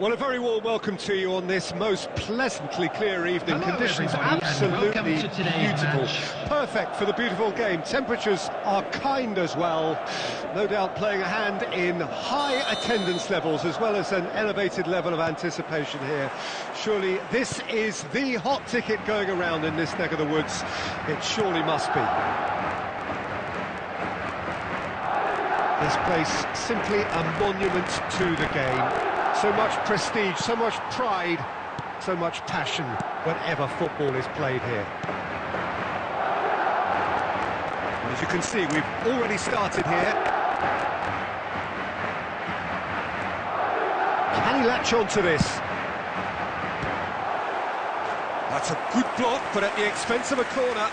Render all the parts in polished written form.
Well, a very warm welcome to you on this most pleasantly clear evening. Hello, Conditions everybody, absolutely and welcome to today's beautiful. match. Perfect for the beautiful game. Temperatures are kind as well. No doubt playing a hand in high attendance levels as well as an elevated level of anticipation here. Surely this is the hot ticket going around in this neck of the woods. It surely must be. This place simply a monument to the game. So much prestige, so much pride, so much passion whenever football is played here. As you can see, we've already started here. Can he latch on to this? That's a good block, but at the expense of a corner.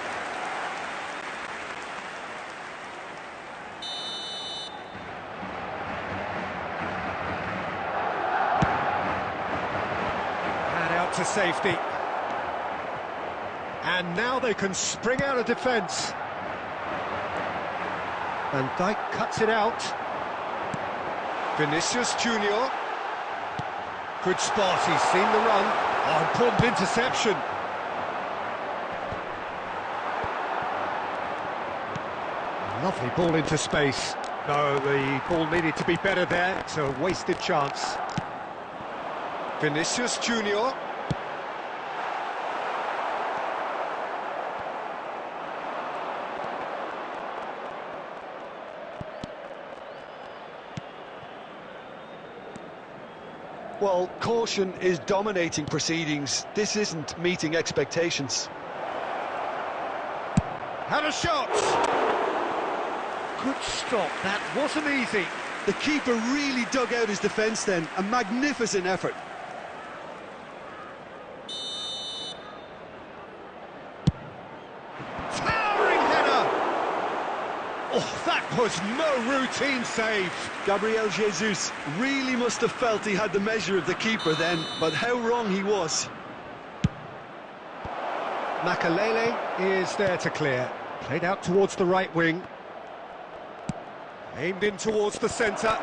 To safety, and now they can spring out of defence. Van Dijk cuts it out. Vinicius Junior, good spot, he's seen the run. Oh, important interception. Lovely ball into space. No, the ball needed to be better there. It's a wasted chance. Vinicius Junior. Well, caution is dominating proceedings. This isn't meeting expectations. Had a shot! Good stop, that wasn't easy. The keeper really dug out his defence then. A magnificent effort. Towering header! Oh, that was no routine save. Gabriel Jesus really must have felt he had the measure of the keeper then, but how wrong he was. Makalele is there to clear. Played out towards the right wing. Aimed in towards the centre.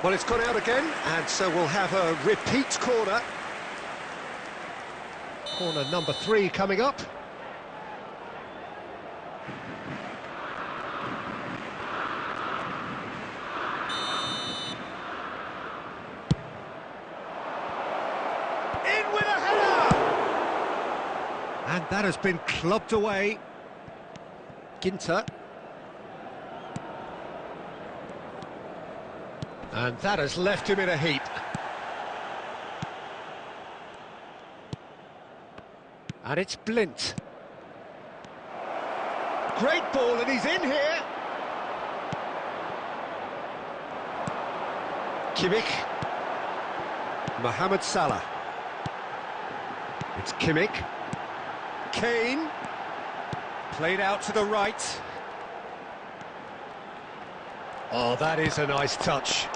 Well, it's gone out again, and so we'll have a repeat corner. Corner number 3 coming up. And that has been clubbed away. Ginter. And that has left him in a heap. And it's Blint. Great ball, and he's in here. Kimmich. Mohamed Salah. It's Kimmich. Kane, played out to the right. Oh, that is a nice touch.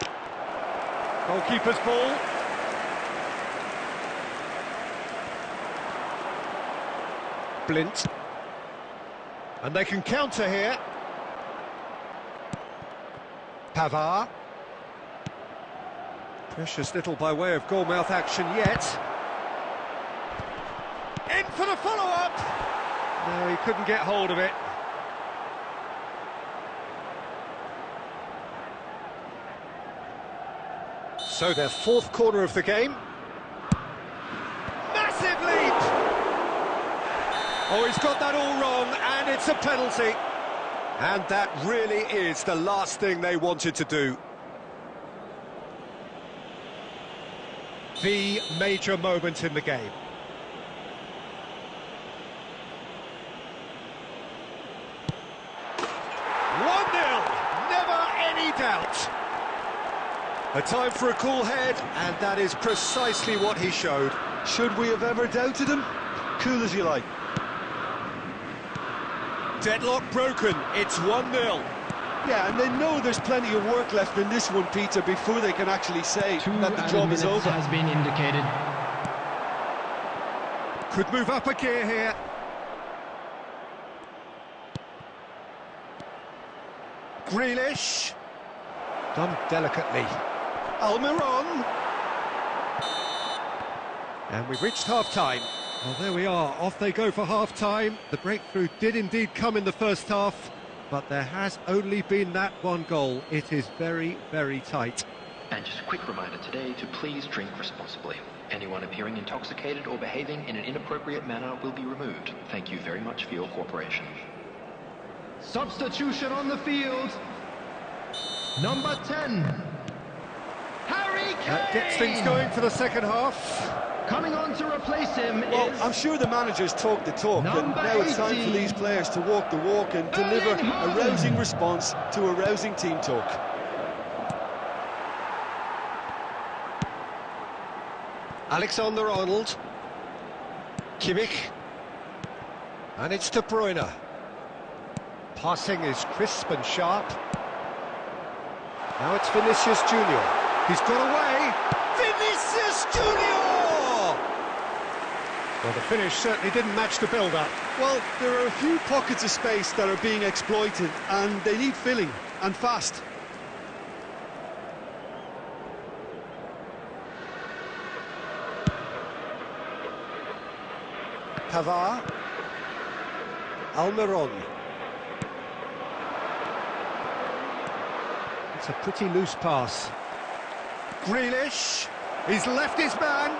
Goalkeeper's ball. Blint. And they can counter here. Pavard. Precious little by way of goalmouth action yet. In for the follow-up! No, he couldn't get hold of it. So their 4th corner of the game. Massive leap! Oh, he's got that all wrong, and it's a penalty. And that really is the last thing they wanted to do. The major moment in the game. 1-0, never any doubt. A time for a cool head, and that is precisely what he showed. Should we have ever doubted him? Cool as you like. Deadlock broken, it's 1-0. Yeah, and they know there's plenty of work left in this one, Peter, before they can actually say that the job is over. Has been indicated. Could move up a gear here. Grealish. Done delicately. Almiron. And we've reached half-time. Well, there we are. Off they go for half-time. The breakthrough did indeed come in the first half, but there has only been that one goal. It is very, very tight. And just a quick reminder today to please drink responsibly. Anyone appearing intoxicated or behaving in an inappropriate manner will be removed. Thank you very much for your cooperation. Substitution on the field. Number 10. Harry Kane! That gets things going for the second half. Coming on to replace him Well, is... I'm sure the managers talk the talk, and now it's time for these players to walk the walk and deliver a rousing response to a rousing team talk. Alexander-Arnold. Kimmich. And it's De Bruyne. Passing is crisp and sharp. Now it's Vinicius Junior. He's got away. Vinicius Junior! Well, the finish certainly didn't match the build-up. Well, there are a few pockets of space that are being exploited, and they need filling, and fast. Pavard. Almiron. It's a pretty loose pass. Grealish. He's left his man.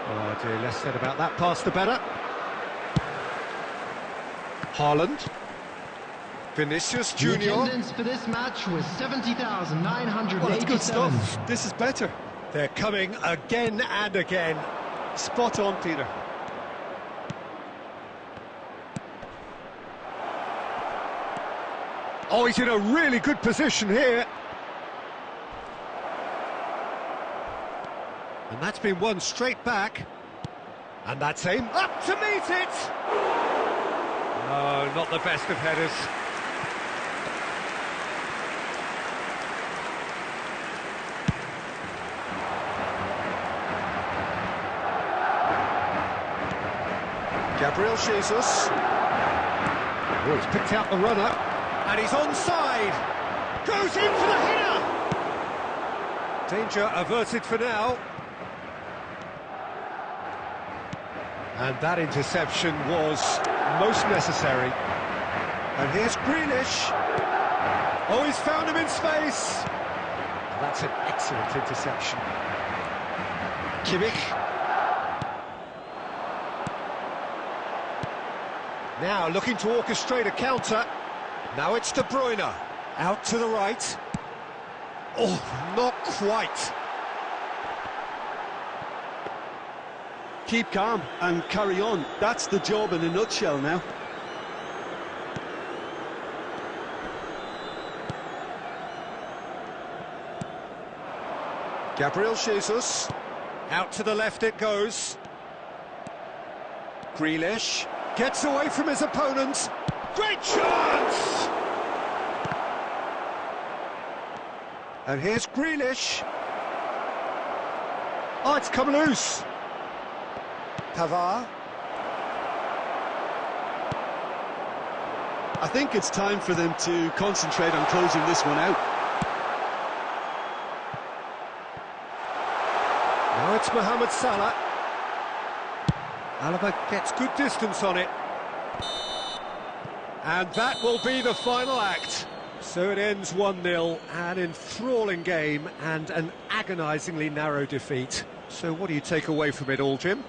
Oh dear, less said about that pass the better. Haaland. Vinicius The Junior. attendance for this match was 70,987. Well, that's good stuff. This is better. They're coming again and again. Spot on, Peter. Oh, he's in a really good position here. And that's been won straight back. And that's aimed up to meet it. No, not the best of headers. Gabriel Jesus. Oh, he's picked out the runner. And he's onside. Goes in for the header. Danger averted for now. And that interception was most necessary. And here's Grealish. Oh, he's found him in space. That's an excellent interception. Kimmich. Now looking to orchestrate a counter. Now it's De Bruyne. Out to the right. Oh, not quite. Keep calm and carry on. That's the job in a nutshell now. Gabriel Jesus. Out to the left it goes. Grealish. Gets away from his opponent. Great chance! And here's Grealish. Oh, it's come loose. Pavard. I think it's time for them to concentrate on closing this one out. Now it's Mohamed Salah. Alaba gets good distance on it. And that will be the final act. So it ends 1-0, an enthralling game and an agonisingly narrow defeat. So what do you take away from it all, Jim?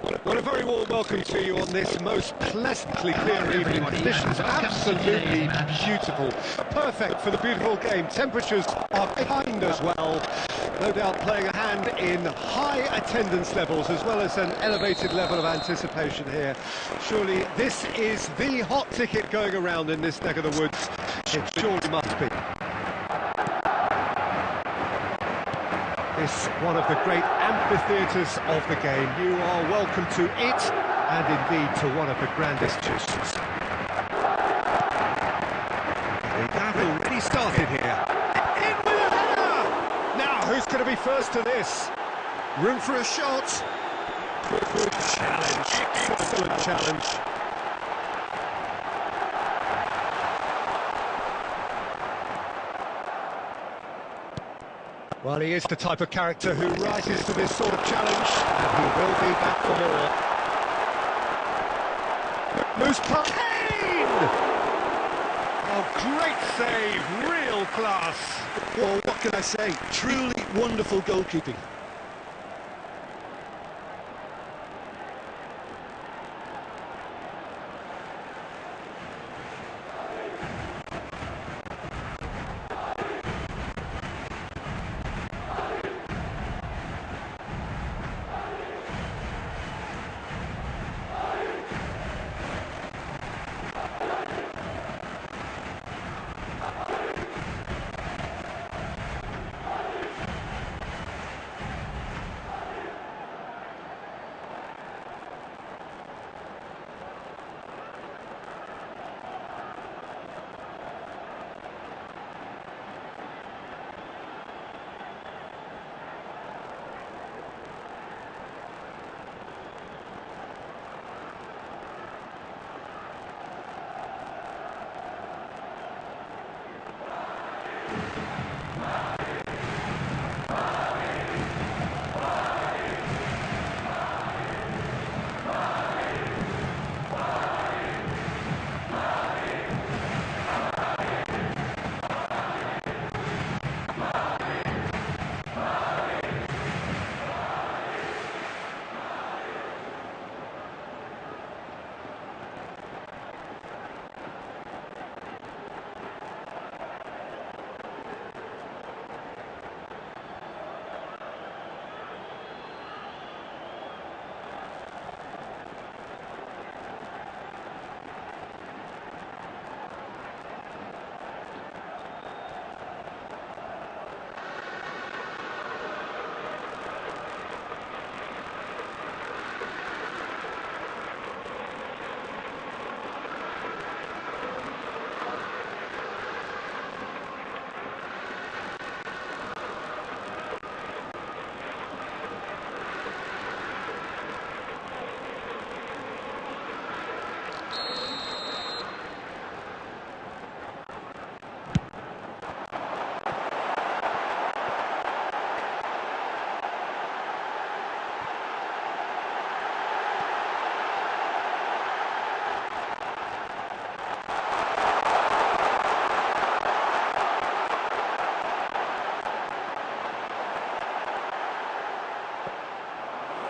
Well, a very warm welcome to you on this most pleasantly clear evening. Conditions absolutely beautiful. Perfect for the beautiful game. Temperatures are kind as well. No doubt playing a hand in high attendance levels as well as an elevated level of anticipation here. Surely this is the hot ticket going around in this neck of the woods. It surely must be. This one of the great amphitheatres of the game. You are welcome to it, and indeed to one of the grandest juices. They have already started here. In with a header! Now, who's going to be first to this? Room for a shot. Good challenge. Excellent challenge. Well, he is the type of character who rises to this sort of challenge, and he will be back for more. Loose puck. Kane! Oh, great save, real class. Well, what can I say? Truly wonderful goalkeeping.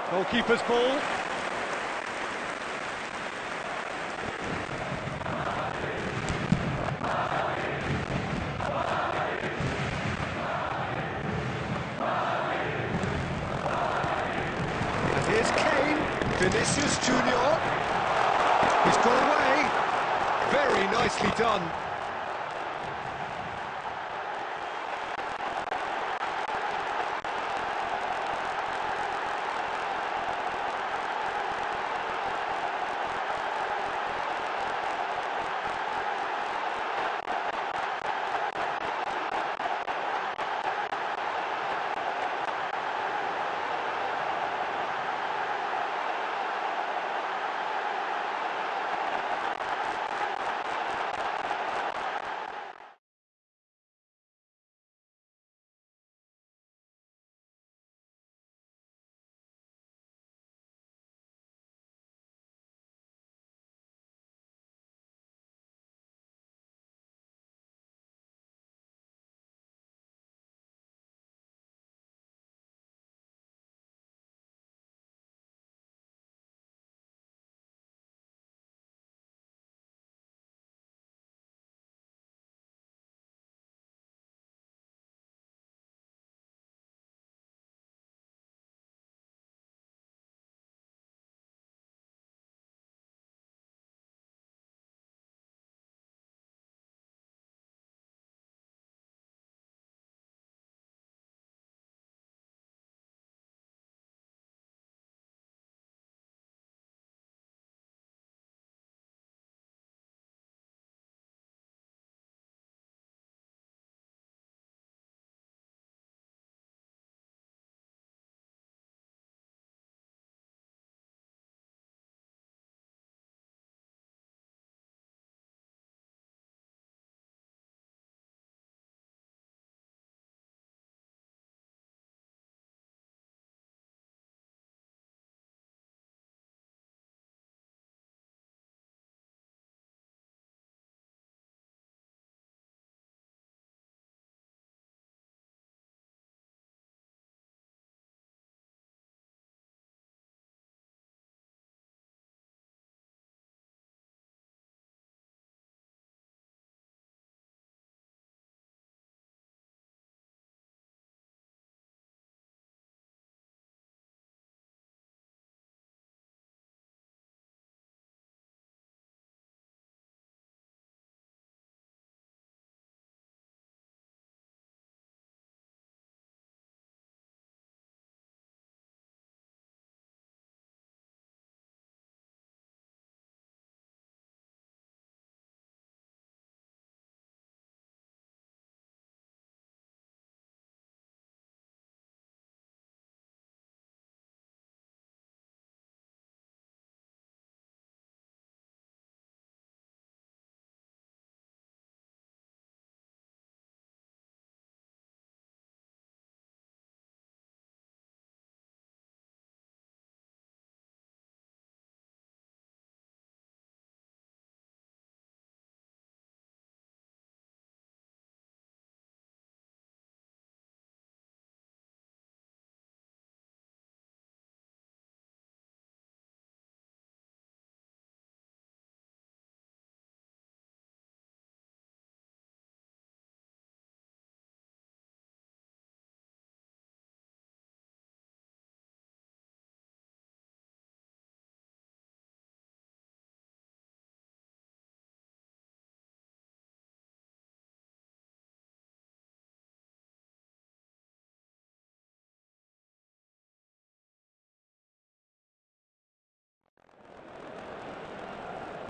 Goalkeeper's ball. And here's Kane, Vinicius Junior. He's got away. Very nicely done.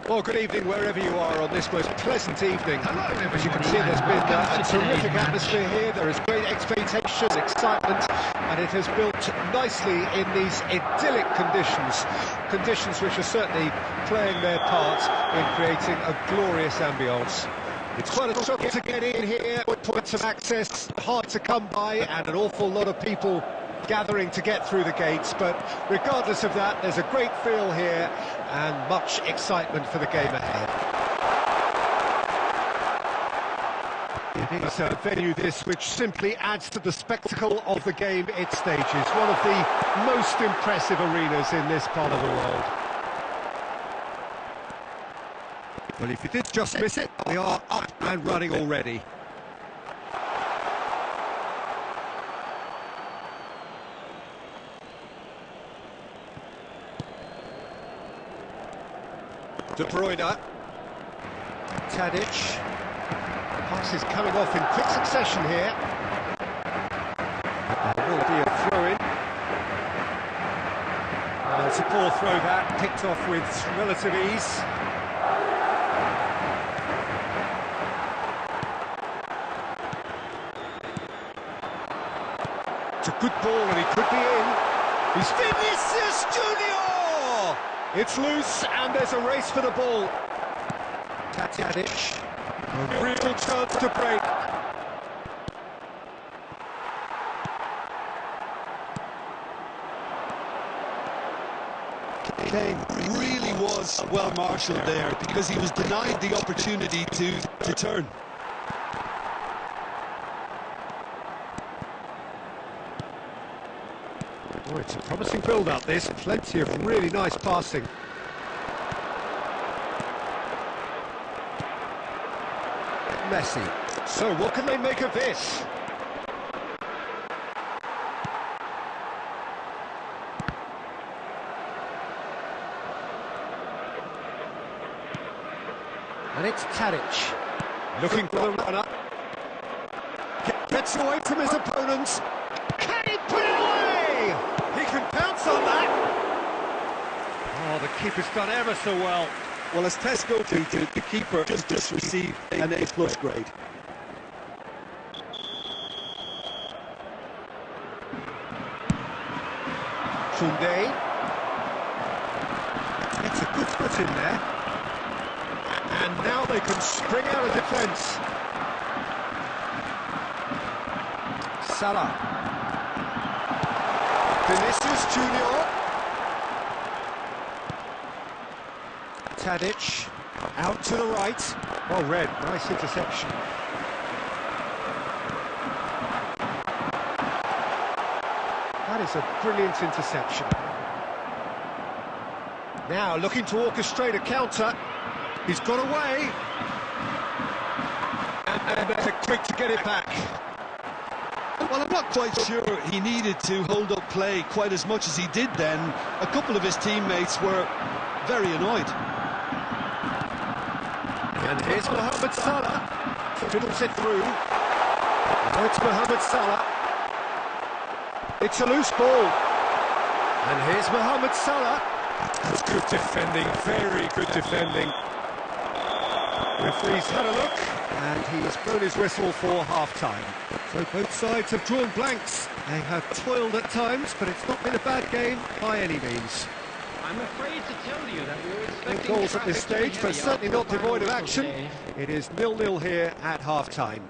Well, good evening wherever you are on this most pleasant evening. As you can see, there's been a terrific atmosphere here. There is great expectation, excitement, and it has built nicely in these idyllic conditions which are certainly playing their part in creating a glorious ambience. It's quite a struggle to get in here, with points of access hard to come by, and an awful lot of people gathering to get through the gates, but regardless of that, there's a great feel here and much excitement for the game ahead. It is a venue this which simply adds to the spectacle of the game it stages, one of the most impressive arenas in this part of the world. Well, if you did just miss it, we are up and running already. De Bruyne, Tadic, passes coming off in quick succession here. There will be a throw-in. It's a poor throw that, picked off with relative ease. It's a good ball and he could be in. He's Vinicius Junior! It's loose, and there's a race for the ball. Tadic, a real chance to break. Kane really was well marshalled there because he was denied the opportunity to turn. Oh, it's a promising build-up, this. Plenty of really nice passing. Messi. So, what can they make of this? And it's Tadic. Looking for the runner. Gets away from his opponents. Can he put it away? He can pounce on that. Oh, the keeper's done ever so well. Well, as tests go to the keeper just received an A+ grade. Koundé. Gets a good foot in there. And now they can spring out of defence. Salah. Vinicius Junior. Tadic. Out to the right. Well read. Nice interception. That is a brilliant interception. Now looking to orchestrate a counter. He's got away. And they're quick to get it back. Well, I'm not quite sure he needed to hold up play quite as much as he did then. A couple of his teammates were very annoyed. And here's Mohamed Salah. Fiddles it through. Now it's Mohamed Salah. It's a loose ball. And here's Mohamed Salah. That's good defending, very good defending. Referee's had a look, and he's blown his whistle for half-time. So both sides have drawn blanks. They have toiled at times, but it's not been a bad game by any means. I'm afraid to tell you that we were No expecting goals at this stage, but certainly not devoid of action. Today. It is 0-0 here at half-time.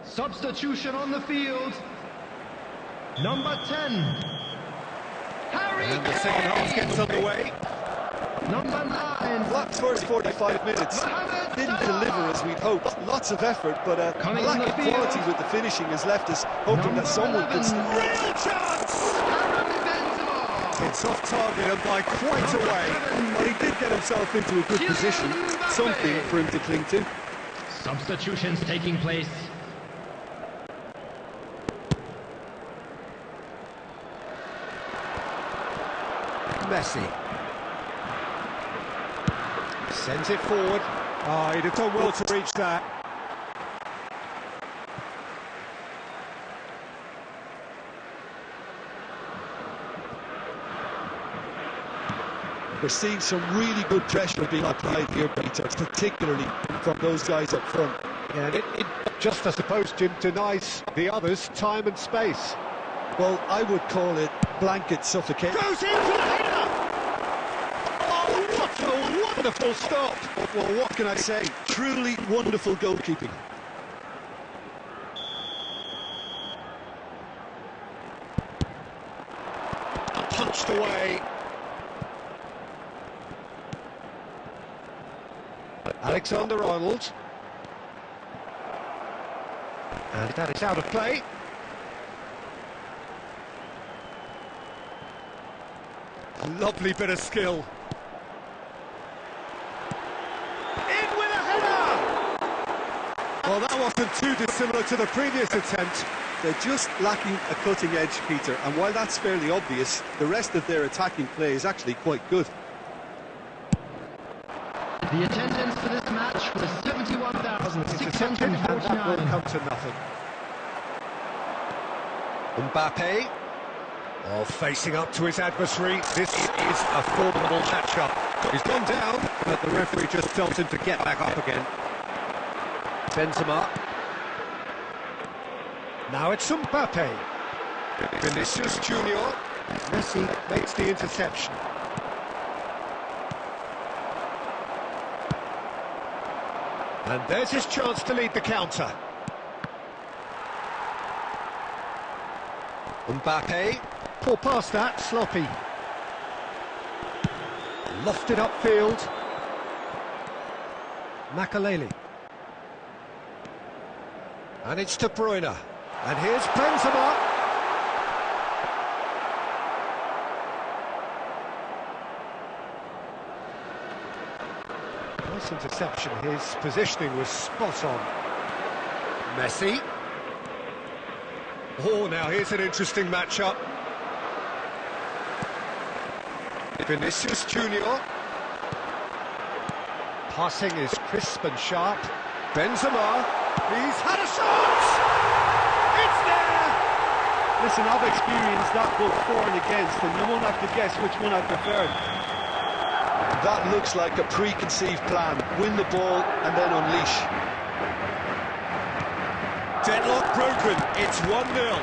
Substitution on the field. Number 10. Harry And the second half gets underway. Number 9. Black's first 45 minutes didn't deliver as we'd hoped. Lots of effort, but a Coming on lack the of field. quality with the finishing has left us hoping that someone could... Real chance! It's off target and by quite a way. But he did get himself into a good position, something for him to cling to. Substitutions taking place. Messi. Sends it forward. Oh, he'd have done well to reach that. We're seeing some really good pressure being applied here, Peter, particularly from those guys up front. Yeah, and it just, I suppose, Jim, denies the others time and space. Well, I would call it blanket suffocation. Goes in for the header! Oh, what a wonderful stop! Well, what can I say? Truly wonderful goalkeeping. Punched away. Alexander-Arnold. And that is out of play. A lovely bit of skill. In with a header! Well, that wasn't too dissimilar to the previous attempt. They're just lacking a cutting edge, Peter, and while that's fairly obvious, the rest of their attacking play is actually quite good. The attendance for this match was And that will 71,649. come to nothing. Mbappe. Oh, facing up to his adversary. This is a formidable matchup. He's gone down, but the referee just tells him to get back up again. Benzema. Now it's Mbappe. Vinicius Junior. Messi makes the interception. And there's his chance to lead the counter. Mbappe. Poor pass that, sloppy. Lofted upfield. Makaleli. And it's De Bruyne. And here's Benzema. Nice interception. His positioning was spot on. Messi. Oh, now here's an interesting matchup. Vinicius Junior. Passing is crisp and sharp. Benzema. He's had a shot! It's there! Listen, I've experienced that both for and against, and you won't have to guess which one I preferred. That looks like a preconceived plan. Win the ball and then unleash. Deadlock broken. It's 1-0.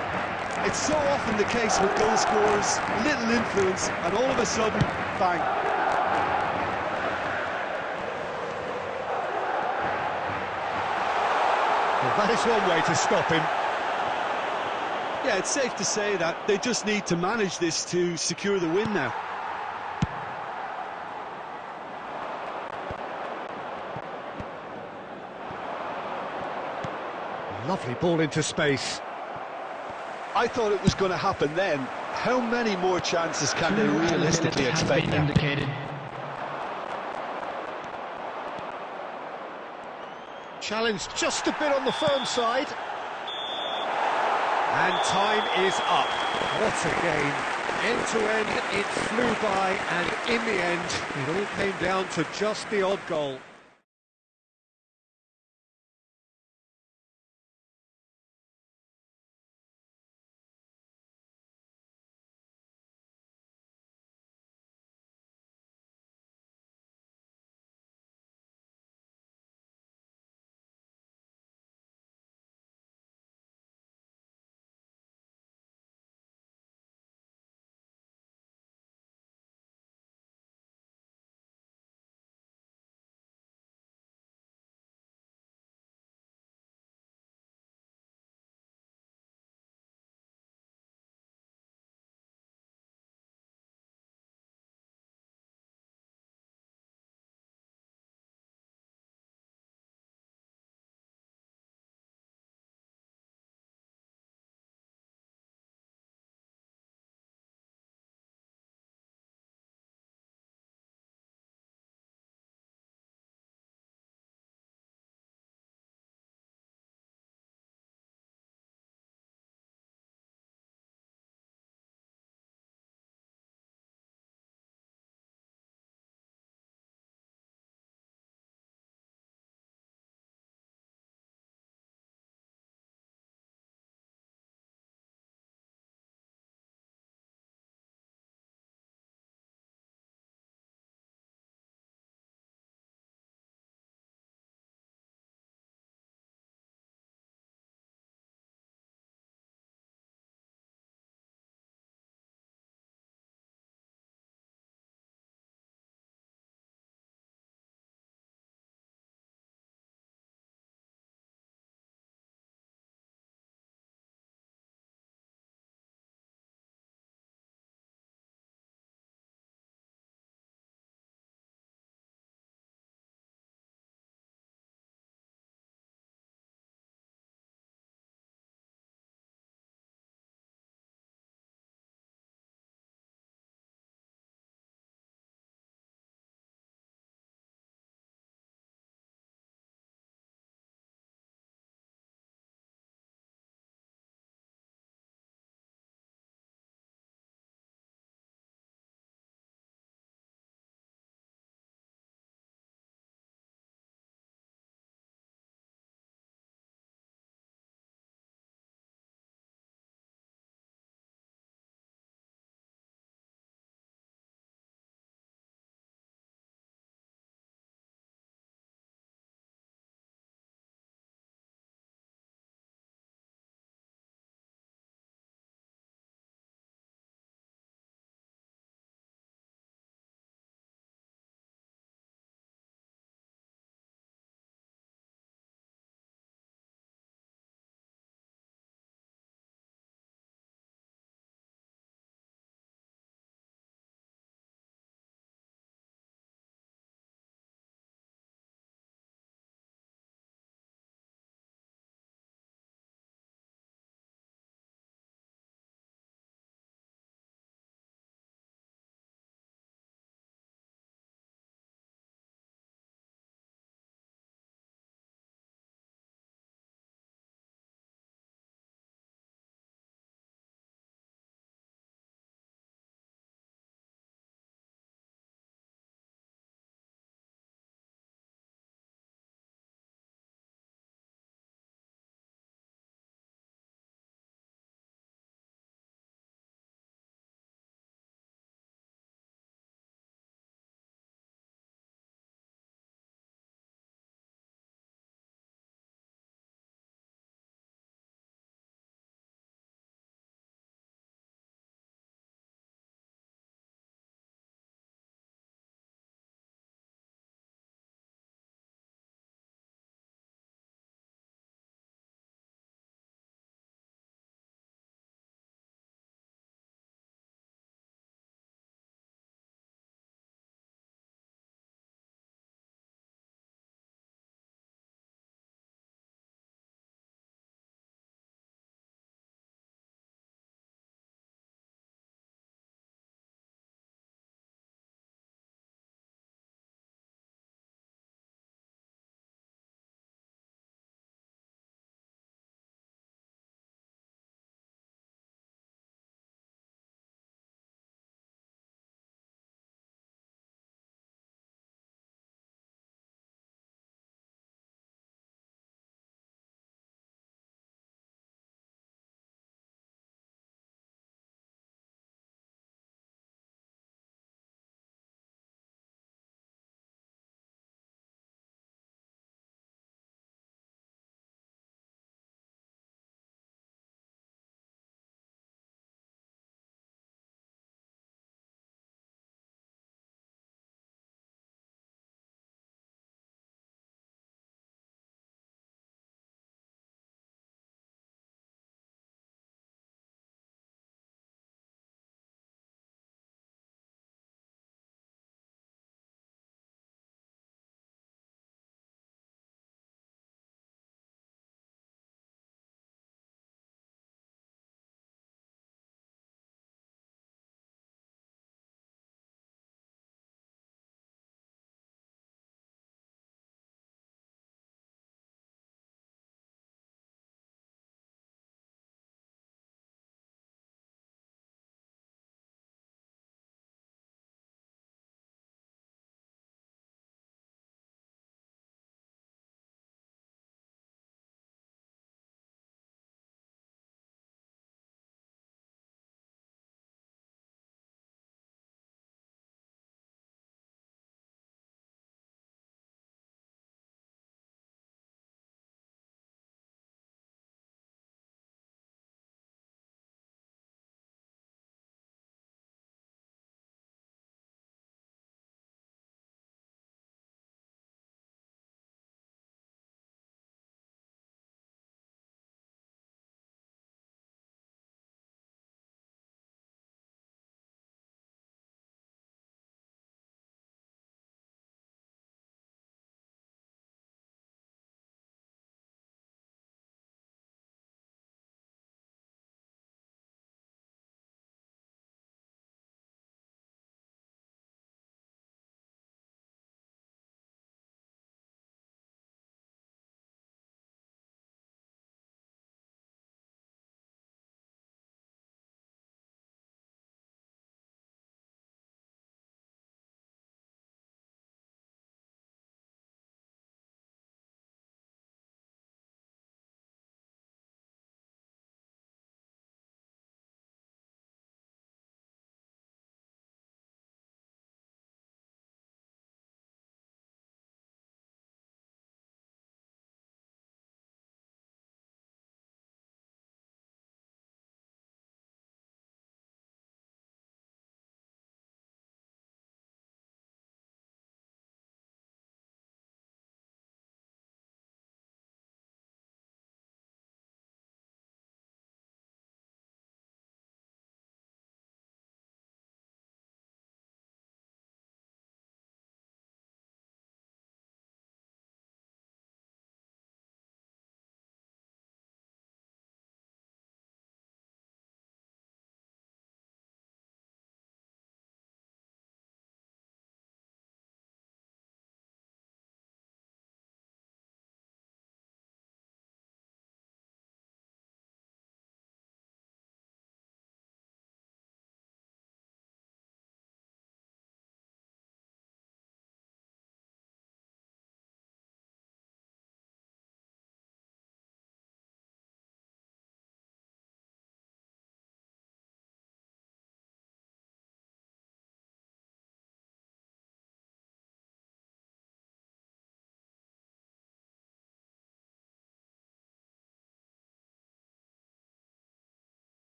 It's so often the case with goal scorers, little influence, and all of a sudden, bang. Well, that is one way to stop him. Yeah, it's safe to say that they just need to manage this to secure the win now. Lovely ball into space. I thought it was going to happen then. How many more chances can they realistically expect now? Indicated. Challenged just a bit on the firm side. And time is up. What a game. End to end, it flew by, and in the end, it all came down to just the odd goal.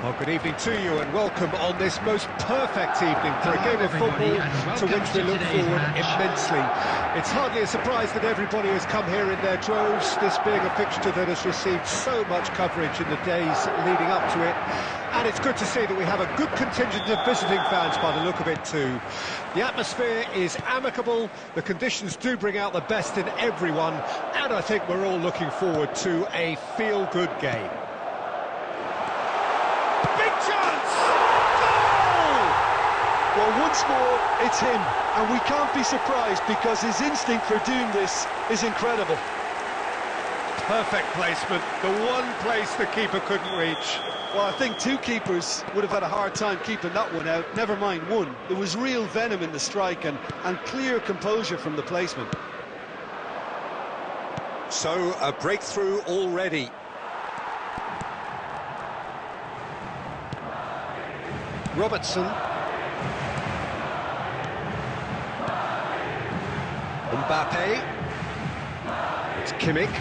Well, good evening to you and welcome on this most perfect evening for a game of football to which we look forward immensely. It's hardly a surprise that everybody has come here in their droves, this being a fixture that has received so much coverage in the days leading up to it. And it's good to see that we have a good contingent of visiting fans by the look of it too. The atmosphere is amicable, the conditions do bring out the best in everyone, and I think we're all looking forward to a feel-good game. Big chance! Goal! Well, once more, it's him, and we can't be surprised because his instinct for doing this is incredible. Perfect placement, the one place the keeper couldn't reach. Well, I think two keepers would have had a hard time keeping that one out, never mind one. There was real venom in the strike and clear composure from the placement. So, a breakthrough already. Robertson. Mbappe. It's Kimmich.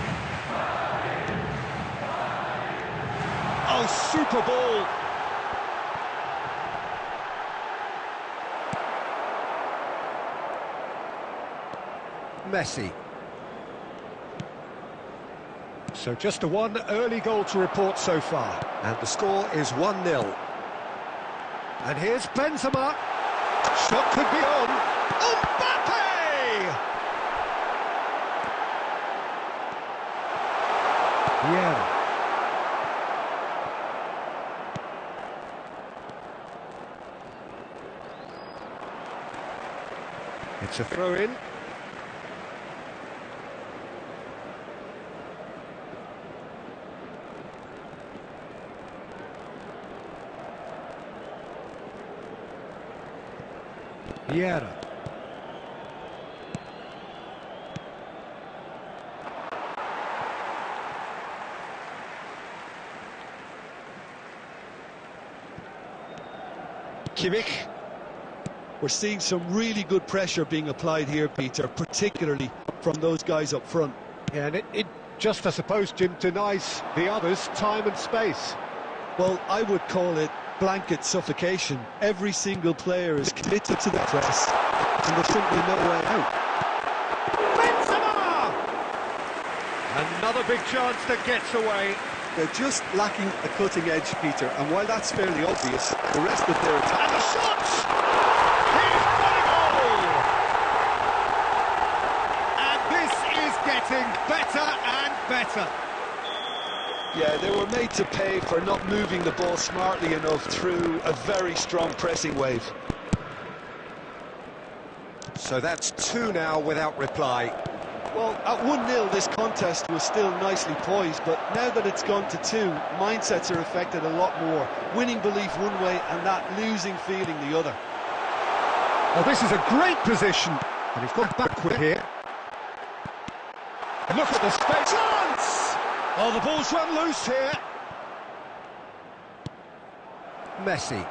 Oh, super ball! Messi. So just a one early goal to report so far, and the score is 1-0. And here's Benzema. Shot could be on. Mbappe! Yeah. It's a throw-in. Vieira. Kimmich. We're seeing some really good pressure being applied here, Peter, particularly from those guys up front. Yeah, and it just, I suppose, Jim, denies the others time and space. Well, I would call it blanket suffocation. Every single player is committed to the press, and there's simply no way out. Benzema! Another big chance that gets away. They're just lacking a cutting edge, Peter, and while that's fairly obvious, the rest of their attack... And the shot! He's got a goal! And this is getting better and better. Yeah, they were made to pay for not moving the ball smartly enough through a very strong pressing wave. So that's 2 now without reply. Well, at 1-0 this contest was still nicely poised, but now that it's gone to 2, mindsets are affected a lot more. Winning belief one way and that losing feeling the other. Oh, this is a great position. And he's gone backward here. Look at the space. Chance! Oh, the ball's run loose here. Messi.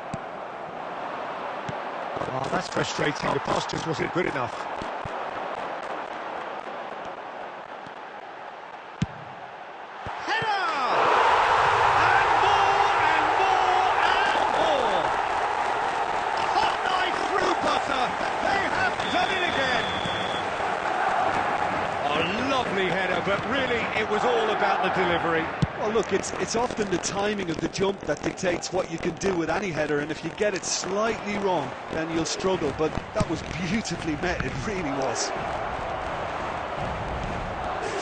Oh, that's frustrating. The pass just wasn't good enough. Header! And more, and more, and more. Hot knife through butter. They have done it again. A lovely header, but really it was all about the delivery. Well, look, it's often the timing of the jump that dictates what you can do with any header, and if you get it slightly wrong, then you'll struggle, but that was beautifully met, it really was.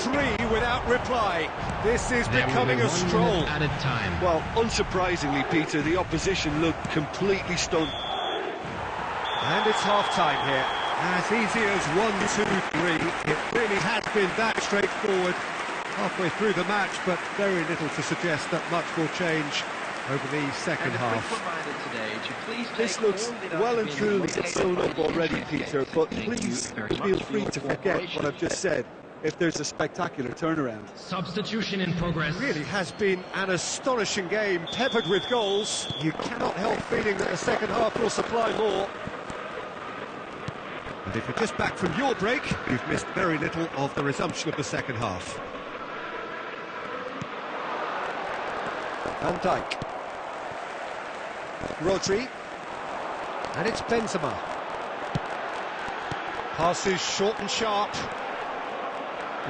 3 without reply. This is becoming a stroll. Added time. Well, unsurprisingly, Peter, the opposition looked completely stunned. And it's half-time here. As easy as 1, 2, 3. It really has been that straightforward halfway through the match, but very little to suggest that much will change over the second half. This looks well and truly sewn up already, Peter, but please feel free to forget what I've just said if there's a spectacular turnaround. Substitution in progress. It really has been an astonishing game, peppered with goals. You cannot help feeling that the second half will supply more. And if you're just back from your break, you've missed very little of the resumption of the second half. Van Dijk. Rodri. And it's Benzema. Passes short and sharp.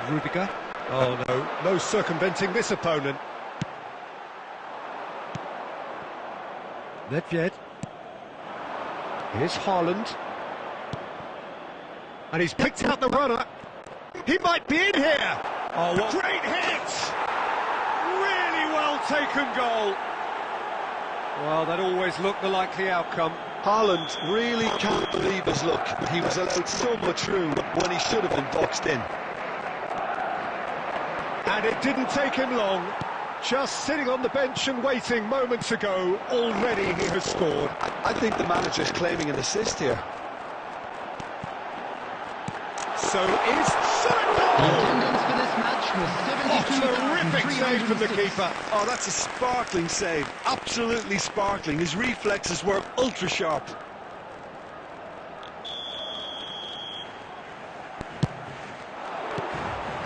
Rudiger. Oh no, no circumventing this opponent. Nedved. Here's Haaland. And he's picked out the runner. He might be in here. Oh, what great hit! Really well taken goal. Well, that always looked the likely outcome. Haaland really can't believe his luck. He was allowed so much room when he should have been boxed in. And it didn't take him long. Just sitting on the bench and waiting moments ago, already he has scored. I think the manager's claiming an assist here. So is shot The goal! attendance for this match was Terrific save from the 72,306. keeper. Oh, that's a sparkling save. Absolutely sparkling. His reflexes were ultra sharp.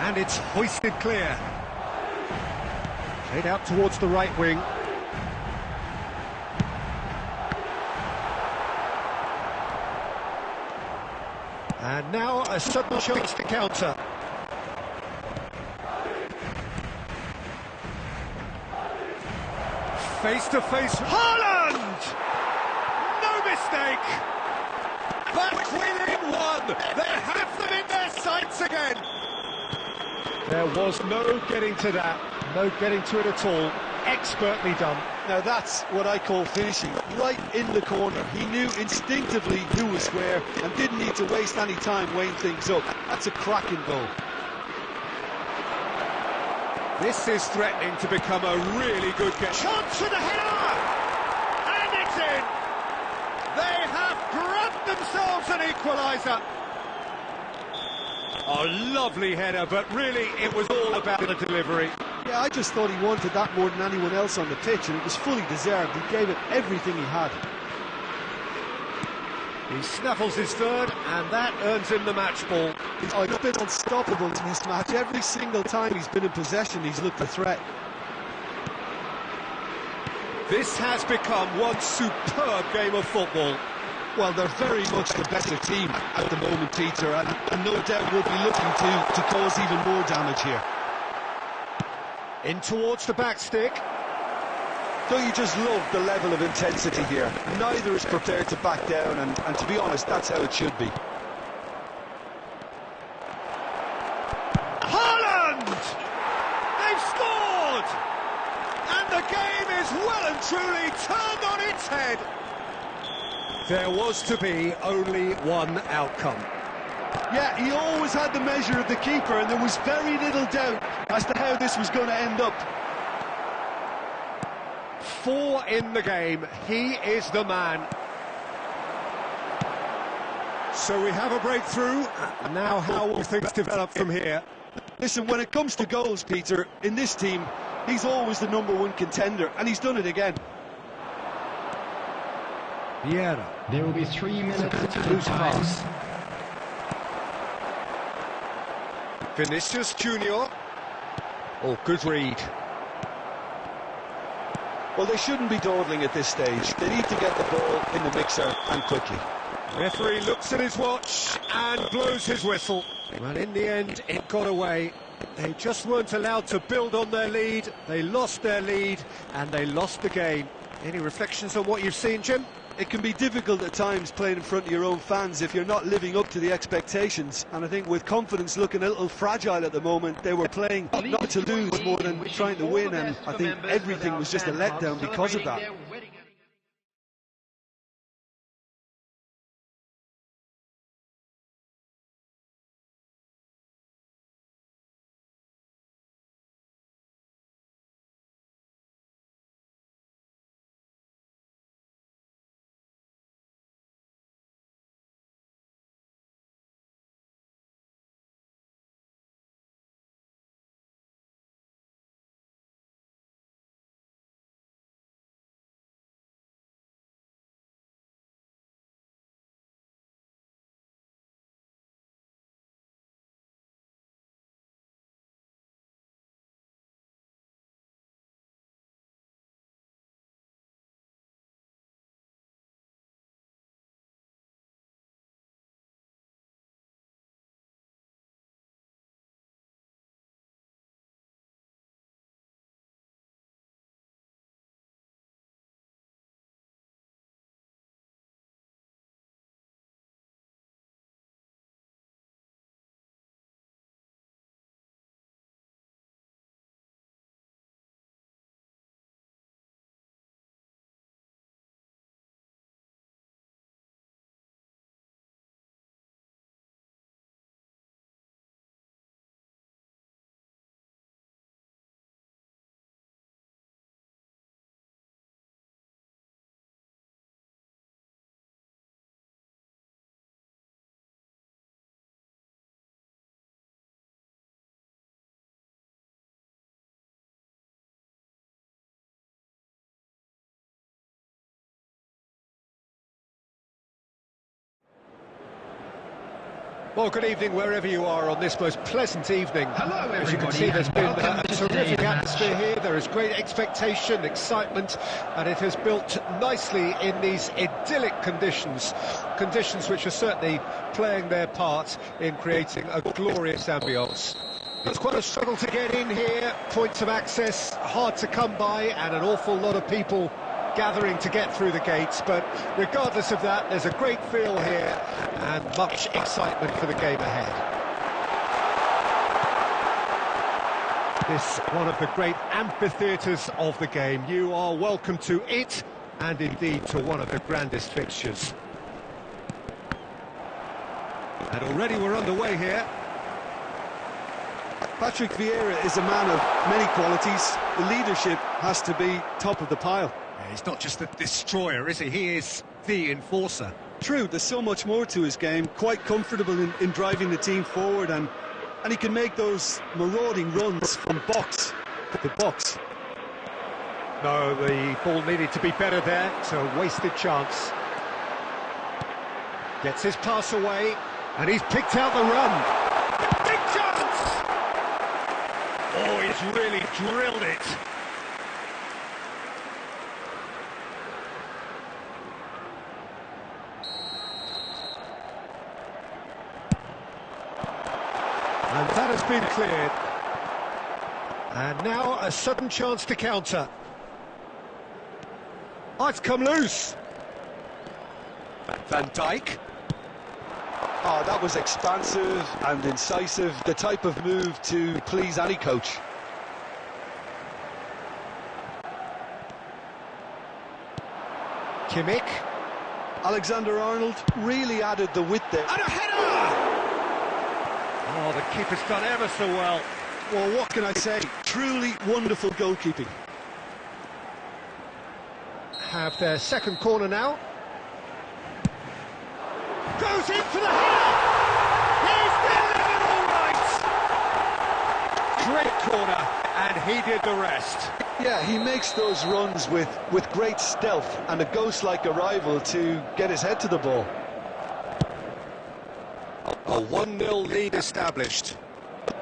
And it's hoisted clear. Played out towards the right wing. And now a sudden chance to counter. Face to face, Haaland! No mistake! Back within one! They have them in their sights again! There was no getting to that, no getting to it at all. Expertly done. Now that's what I call finishing, right in the corner. He knew instinctively who was where and didn't need to waste any time weighing things up. That's a cracking goal. This is threatening to become a really good game. Chance for the header! And it's in! They have grabbed themselves an equaliser. A lovely header, but really it was all about the delivery. Yeah, I just thought he wanted that more than anyone else on the pitch, and it was fully deserved. He gave it everything he had. He snaffles his third, and that earns him the match ball. He's been unstoppable in this match. Every single time he's been in possession, he's looked a threat. This has become one superb game of football. Well, they're very much the better team at the moment, Peter, and no doubt will be looking to cause even more damage here. In towards the back stick. Don't you just love the level of intensity here? Neither is prepared to back down, and to be honest, that's how it should be. Haaland! They've scored! And the game is well and truly turned on its head. There was to be only one outcome. Yeah, he always had the measure of the keeper, and there was very little doubt as to how this was going to end up. 4 in the game. He is the man. So we have a breakthrough. Now how will things develop from here? Listen, when it comes to goals, Peter, in this team, he's always the #1 contender, and he's done it again. Vieira. There will be 3 minutes to Loose time. pass. Vinicius Junior. Oh, good read. Well, they shouldn't be dawdling at this stage. They need to get the ball in the mixer, and quickly. Referee looks at his watch and blows his whistle. Well, in the end, it got away. They just weren't allowed to build on their lead. They lost their lead, and they lost the game. Any reflections on what you've seen, Jim? It can be difficult at times playing in front of your own fans if you're not living up to the expectations. And I think with confidence looking a little fragile at the moment, they were playing not to lose more than trying to win, and I think everything was just a letdown because of that. Well, good evening wherever you are on this most pleasant evening. Hello, As you can everybody, see, there's and been welcome a to terrific today's atmosphere match. here. There is great expectation, excitement, and it has built nicely in these idyllic conditions. Conditions which are certainly playing their part in creating a glorious ambience. It's quite a struggle to get in here, points of access hard to come by, and an awful lot of people gathering to get through the gates, but regardless of that, there's a great feel here and much excitement for the game ahead. This one of the great amphitheatres of the game. You are welcome to it, and indeed to one of the grandest fixtures. And already we're underway here. Patrick Vieira is a man of many qualities. The leadership has to be top of the pile. He's not just the destroyer, is he? He is the enforcer. True, there's so much more to his game. Quite comfortable in driving the team forward, and he can make those marauding runs from box to box. No, the ball needed to be better there. It's a wasted chance. Gets his pass away, and he's picked out the run. Big chance! Oh, he's really drilled it. And that has been cleared. And now a sudden chance to counter. Oh, it's come loose. Van Dijk. Oh, that was expansive and incisive, the type of move to please any coach. Kimmich. Alexander-Arnold really added the width there. And a header! Oh, the keeper's done ever so well. Well, what can I say? Truly wonderful goalkeeping. Have their second corner now. Goes in for the header! He's delivered all right! Great corner, and he did the rest. Yeah, he makes those runs with great stealth and a ghost-like arrival to get his head to the ball. A 1-0 lead established.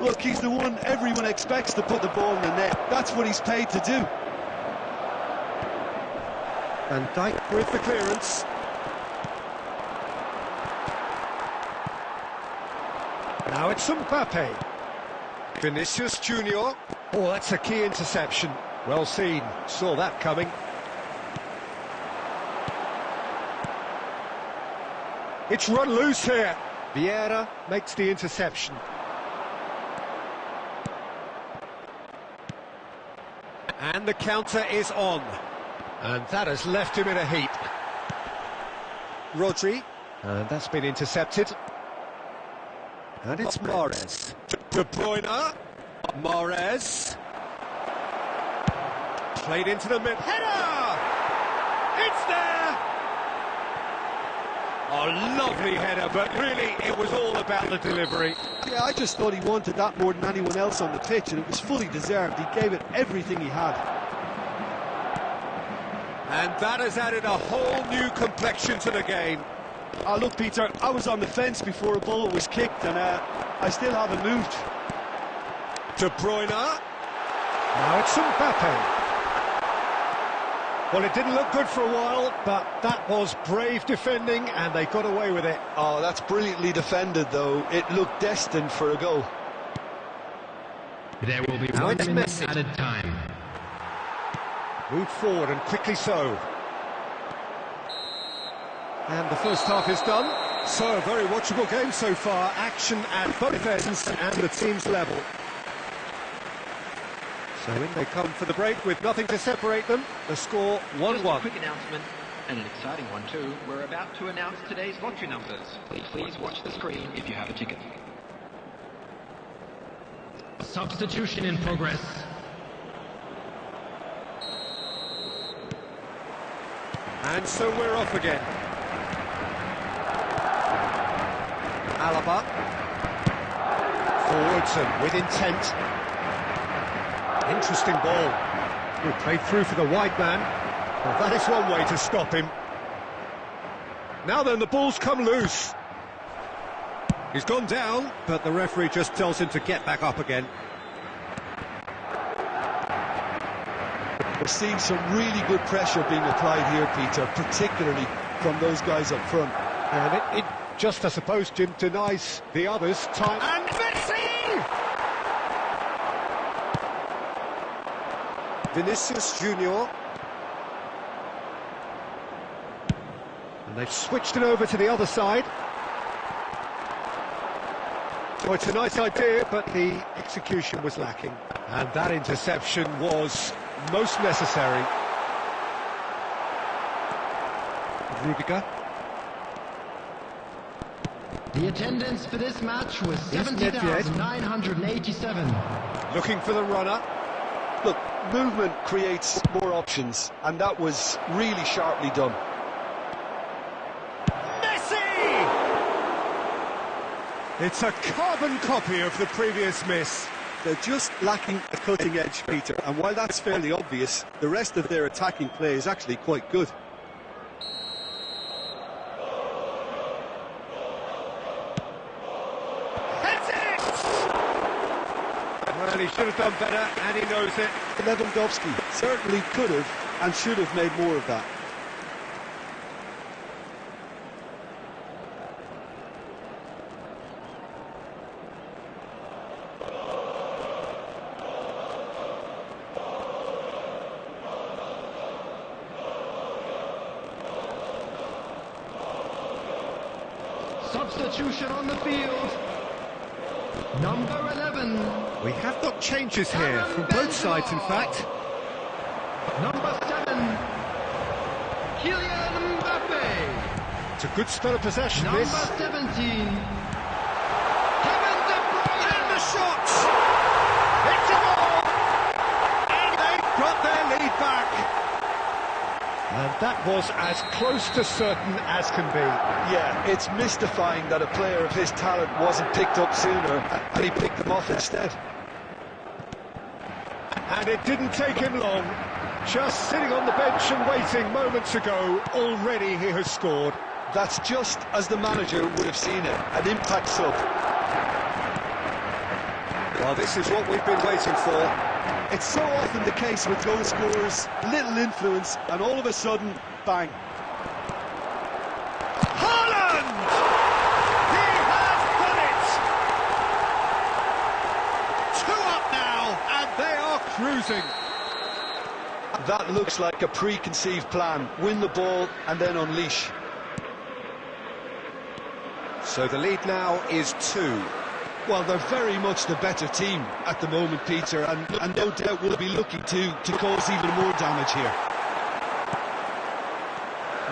Look, he's the one everyone expects to put the ball in the net. That's what he's paid to do. Van Dijk with the clearance. Now it's Mbappe. Vinicius Junior. Oh, that's a key interception. Well seen. Saw that coming. It's run loose here. Vieira makes the interception. And the counter is on. And that has left him in a heap. Rodri. And that's been intercepted. And it's Mahrez. De Bruyne. Mahrez. Played into the mid. Header! It's there! A lovely header, but really it was all about the delivery. Yeah, I just thought he wanted that more than anyone else on the pitch, and it was fully deserved. He gave it everything he had. And that has added a whole new complexion to the game. Oh, look, Peter, I was on the fence before a ball was kicked, and I still haven't moved. De Bruyne. Now it's Mbappe. Well, it didn't look good for a while, but that was brave defending, and they got away with it. Oh, that's brilliantly defended, though. It looked destined for a goal. There will be Now 1 it's minute Messi. added time. Moved forward, and quickly so. And the first half is done. So, a very watchable game so far. Action at both ends, and the team's level. So in they come for the break with nothing to separate them. The score 1-1. Just a quick announcement, and an exciting one too. We're about to announce today's lottery numbers. Please watch the screen if you have a ticket. Substitution in progress. And so we're off again. Alaba. Forwards and with intent. Interesting ball. He played through for the wide man. Well, that is one way to stop him. Now then, the ball's come loose. He's gone down, but the referee just tells him to get back up again. We're seeing some really good pressure being applied here, Peter, particularly from those guys up front. And it just, I suppose, Jim, denies the others time. And Messi! Vinicius Junior. And they've switched it over to the other side. Oh, it's a nice idea, but the execution was lacking. And that interception was most necessary. Rudiger. The attendance for this match was 70,987. Looking for the runner. Look, movement creates more options, and that was really sharply done. It's a carbon copy of the previous miss. They're just lacking a cutting edge, Peter, and while that's fairly obvious, the rest of their attacking play is actually quite good. That's it! Well, he should have done better, and he knows it. Lewandowski certainly could have and should have made more of that. Substitution on the field. Number 11. We have got changes here from both sides, in fact. Number 7. Kylian Mbappe. It's a good spell of possession, Number this. 17. Kevin De Bruyne. And the shot! It's a goal! And they've got their lead back. And that was as close to certain as can be. Yeah, it's mystifying that a player of his talent wasn't picked up sooner, and he picked them off instead. And it didn't take him long. Just sitting on the bench and waiting moments ago, already he has scored. That's just as the manager would have seen it, an impact sub. Well, this is what we've been waiting for. It's so often the case with goal scorers, little influence, and all of a sudden, bang. Haaland! He has done it! 2 up now, and they are cruising. That looks like a preconceived plan. Win the ball and then unleash. So the lead now is 2. Well, they're very much the better team at the moment, Peter, and no doubt will be looking to cause even more damage here.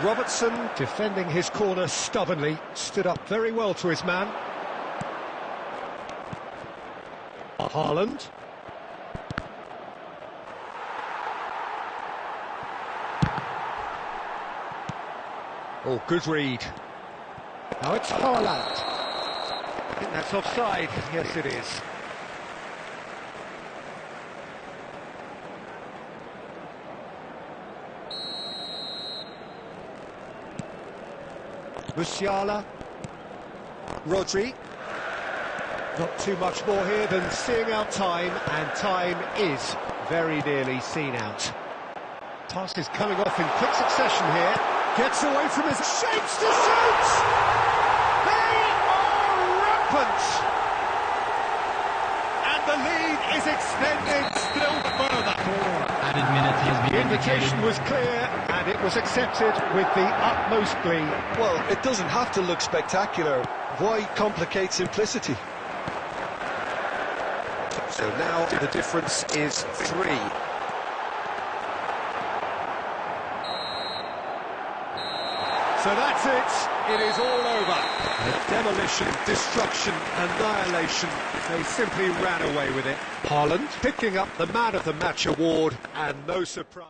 Robertson, defending his corner stubbornly, stood up very well to his man. Haaland. Oh, good read. Now it's Haaland. I think that's offside. Yes, it is. Musiala. Rodri. Not too much more here than seeing out time, and time is very nearly seen out. Pass is coming off in quick succession here. Gets away from his... Shapes to shoot! They are rampant! And the lead is extended still further. 4 added minutes has been The invitation was clear, and it was accepted with the utmost glee. Well, it doesn't have to look spectacular. Why complicate simplicity? So now the difference is 3. So that's it. It is all over. Demolition, destruction, annihilation. They simply ran away with it. Haaland picking up the Man of the Match award, and no surprise.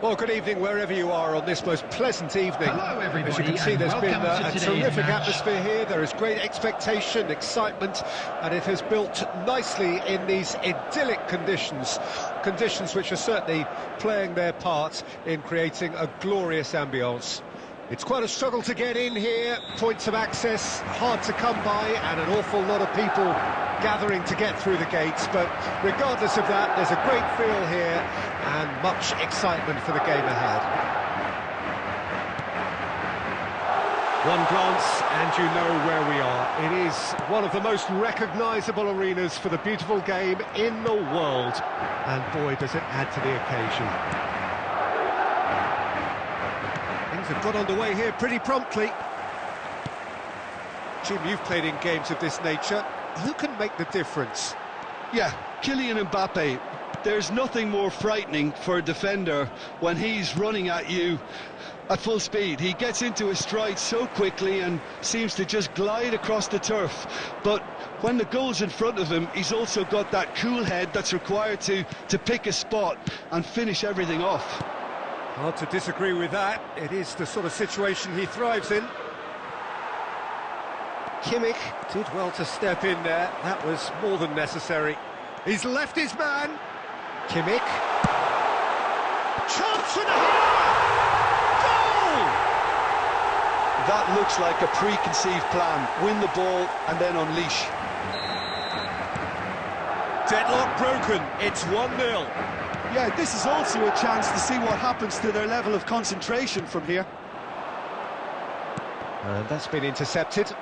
Well, good evening wherever you are on this most pleasant evening. Hello, everybody, as you can see, there's been welcome a to today's terrific match. atmosphere here. There is great expectation, excitement, and it has built nicely in these idyllic conditions. Conditions which are certainly playing their part in creating a glorious ambience. It's quite a struggle to get in here, points of access hard to come by, and an awful lot of people gathering to get through the gates, but regardless of that, there's a great feel here and much excitement for the game ahead. One glance and you know where we are. It is one of the most recognisable arenas for the beautiful game in the world, and boy does it add to the occasion. Things have got underway here pretty promptly. Jim, you've played in games of this nature. Who can make the difference? Yeah, Kylian Mbappe. There's nothing more frightening for a defender when he's running at you at full speed. He gets into his stride so quickly and seems to just glide across the turf. But when the goal's in front of him, he's also got that cool head that's required to pick a spot and finish everything off. Hard to disagree with that. It is the sort of situation he thrives in. Kimmich did well to step in there. That was more than necessary. He's left his man. Kimmich. Chance for the header! Goal! That looks like a preconceived plan. Win the ball and then unleash. Deadlock broken. It's 1-0. Yeah, this is also a chance to see what happens to their level of concentration from here. And that's been intercepted.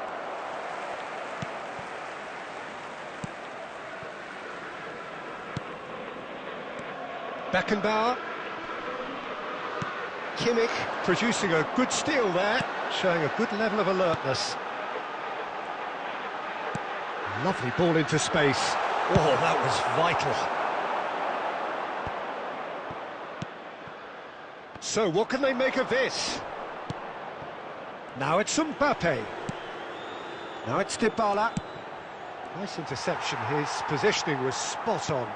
Beckenbauer. Kimmich producing a good steal there, showing a good level of alertness. Lovely ball into space. Oh, that was vital. So, what can they make of this? Now it's Mbappe. Now it's Dybala. Nice interception, his positioning was spot on.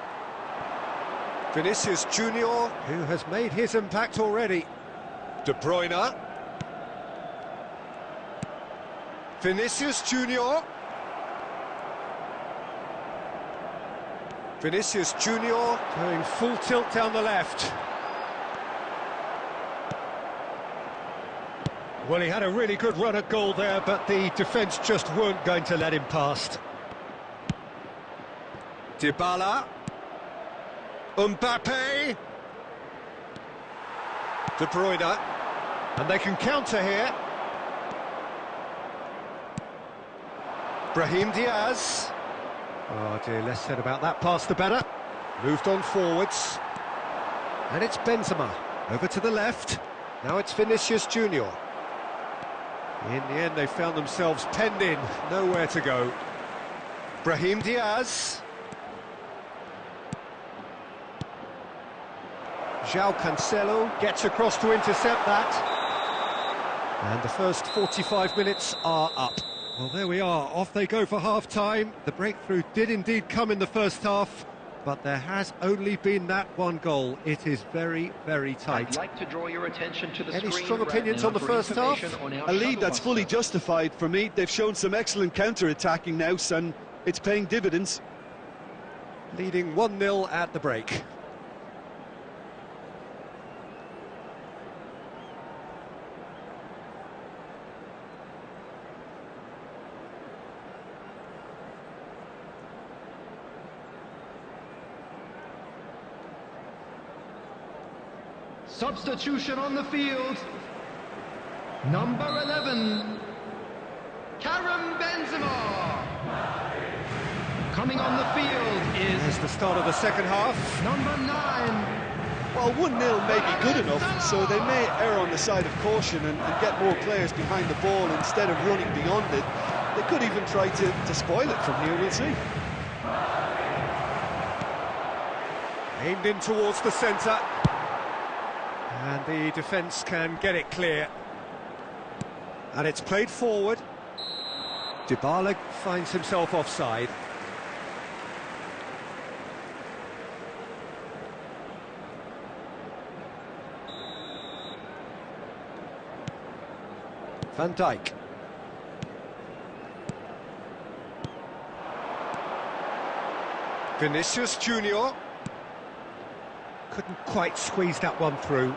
Vinicius Junior, who has made his impact already. De Bruyne. Vinicius Junior. Vinicius Junior going full tilt down the left. Well, he had a really good run at goal there, but the defence just weren't going to let him past. Dybala. Mbappe. De Bruyne. And they can counter here. Brahim Diaz. Oh dear, less said about that pass the better. Moved on forwards. And it's Benzema. Over to the left. Now it's Vinicius Junior. In the end, they found themselves penned in, nowhere to go. Brahim Diaz. João Cancelo gets across to intercept that. And the first 45 minutes are up. Well, there we are, off they go for half-time. The breakthrough did indeed come in the first half, but there has only been that one goal. It is very, very tight. I'd like to draw your attention to the Any screen strong right opinions now on the for first half? information on our A lead that's shuttle fully bus. justified for me. They've shown some excellent counter-attacking now, and it's paying dividends. Leading 1-0 at the break. Substitution on the field. Number 11, Karim Benzema. Coming on the field There's is the start of the second half. number 9. Well, 1-0 may be good enough, so they may err on the side of caution and get more players behind the ball instead of running beyond it. They could even try to spoil it from here, we'll see. Aimed in towards the centre. And the defence can get it clear. And it's played forward. Dybala finds himself offside. Van Dijk. Vinicius Junior. Couldn't quite squeeze that one through.